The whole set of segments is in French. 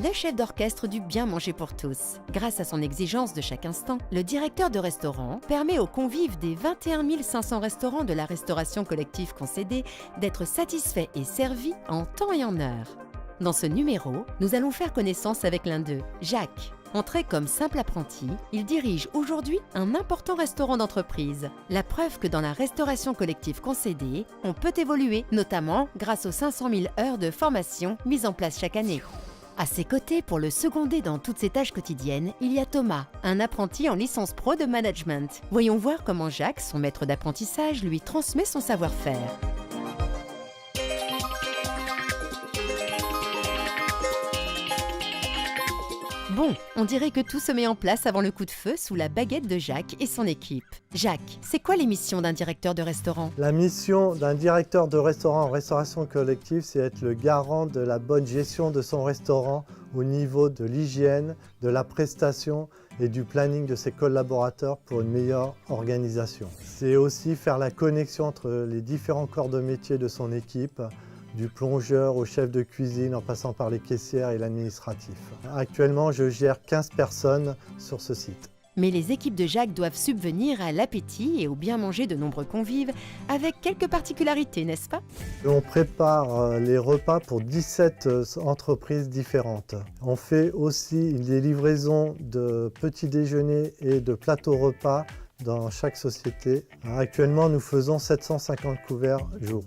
vrai chef d'orchestre du bien manger pour tous. Grâce à son exigence de chaque instant, le directeur de restaurant permet aux convives des 21 500 restaurants de la restauration collective concédée d'être satisfaits et servis en temps et en heure. Dans ce numéro, nous allons faire connaissance avec l'un d'eux, Jacques. Entré comme simple apprenti, il dirige aujourd'hui un important restaurant d'entreprise. La preuve que dans la restauration collective concédée, on peut évoluer, notamment grâce aux 500 000 heures de formation mises en place chaque année. À ses côtés, pour le seconder dans toutes ses tâches quotidiennes, il y a Thomas, un apprenti en licence pro de management. Voyons voir comment Jacques, son maître d'apprentissage, lui transmet son savoir-faire. Bon, on dirait que tout se met en place avant le coup de feu sous la baguette de Jacques et son équipe. Jacques, c'est quoi les missions d'un directeur de restaurant? La mission d'un directeur de restaurant en restauration collective, c'est être le garant de la bonne gestion de son restaurant au niveau de l'hygiène, de la prestation et du planning de ses collaborateurs pour une meilleure organisation. C'est aussi faire la connexion entre les différents corps de métier de son équipe, du plongeur au chef de cuisine en passant par les caissières et l'administratif. Actuellement, je gère 15 personnes sur ce site. Mais les équipes de Jacques doivent subvenir à l'appétit et au bien manger de nombreux convives, avec quelques particularités, n'est-ce pas? On prépare les repas pour 17 entreprises différentes. On fait aussi des livraisons de petits déjeuners et de plateaux repas dans chaque société. Actuellement, nous faisons 750 couverts jour.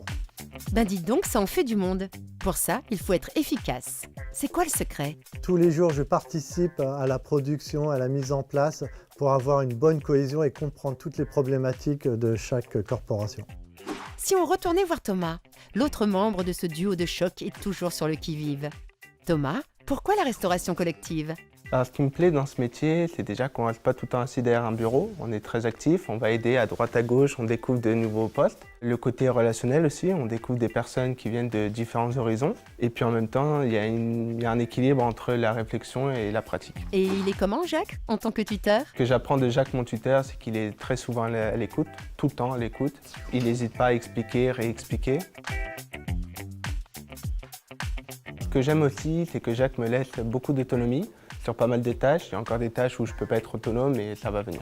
Ben dites donc, ça en fait du monde. Pour ça, il faut être efficace. C'est quoi le secret? Tous les jours, je participe à la production, à la mise en place pour avoir une bonne cohésion et comprendre toutes les problématiques de chaque corporation. Si on retournait voir Thomas, l'autre membre de ce duo de choc est toujours sur le qui-vive. Thomas, pourquoi la restauration collective? Alors, ce qui me plaît dans ce métier, c'est déjà qu'on ne reste pas tout le temps assis derrière un bureau. On est très actif, on va aider à droite à gauche, on découvre de nouveaux postes. Le côté relationnel aussi, on découvre des personnes qui viennent de différents horizons. Et puis en même temps, il y a un équilibre entre la réflexion et la pratique. Et il est comment, Jacques, en tant que tuteur? Ce que j'apprends de Jacques, mon tuteur, c'est qu'il est très souvent à l'écoute, tout le temps à l'écoute. Il n'hésite pas à expliquer, réexpliquer. Ce que j'aime aussi, c'est que Jacques me laisse beaucoup d'autonomie sur pas mal de tâches. Il y a encore des tâches où je ne peux pas être autonome et ça va venir.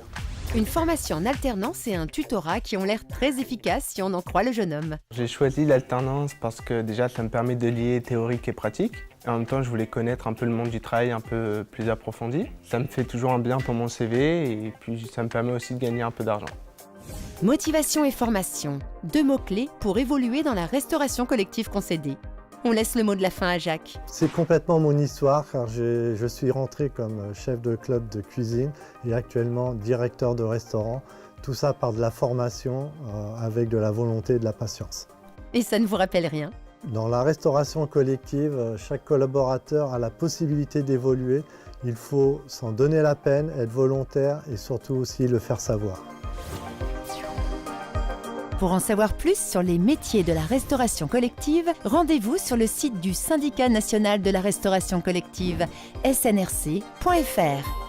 Une formation en alternance et un tutorat qui ont l'air très efficaces si on en croit le jeune homme. J'ai choisi l'alternance parce que déjà ça me permet de lier théorique et pratique. Et en même temps, je voulais connaître un peu le monde du travail un peu plus approfondi. Ça me fait toujours un bien pour mon CV et puis ça me permet aussi de gagner un peu d'argent. Motivation et formation, deux mots-clés pour évoluer dans la restauration collective concédée. On laisse le mot de la fin à Jacques. C'est complètement mon histoire car je suis rentré comme chef de club de cuisine et actuellement directeur de restaurant. Tout ça par de la formation avec de la volonté et de la patience. Et ça ne vous rappelle rien? Dans la restauration collective, chaque collaborateur a la possibilité d'évoluer. Il faut s'en donner la peine, être volontaire et surtout aussi le faire savoir. Pour en savoir plus sur les métiers de la restauration collective, rendez-vous sur le site du Syndicat national de la restauration collective, snrc.fr.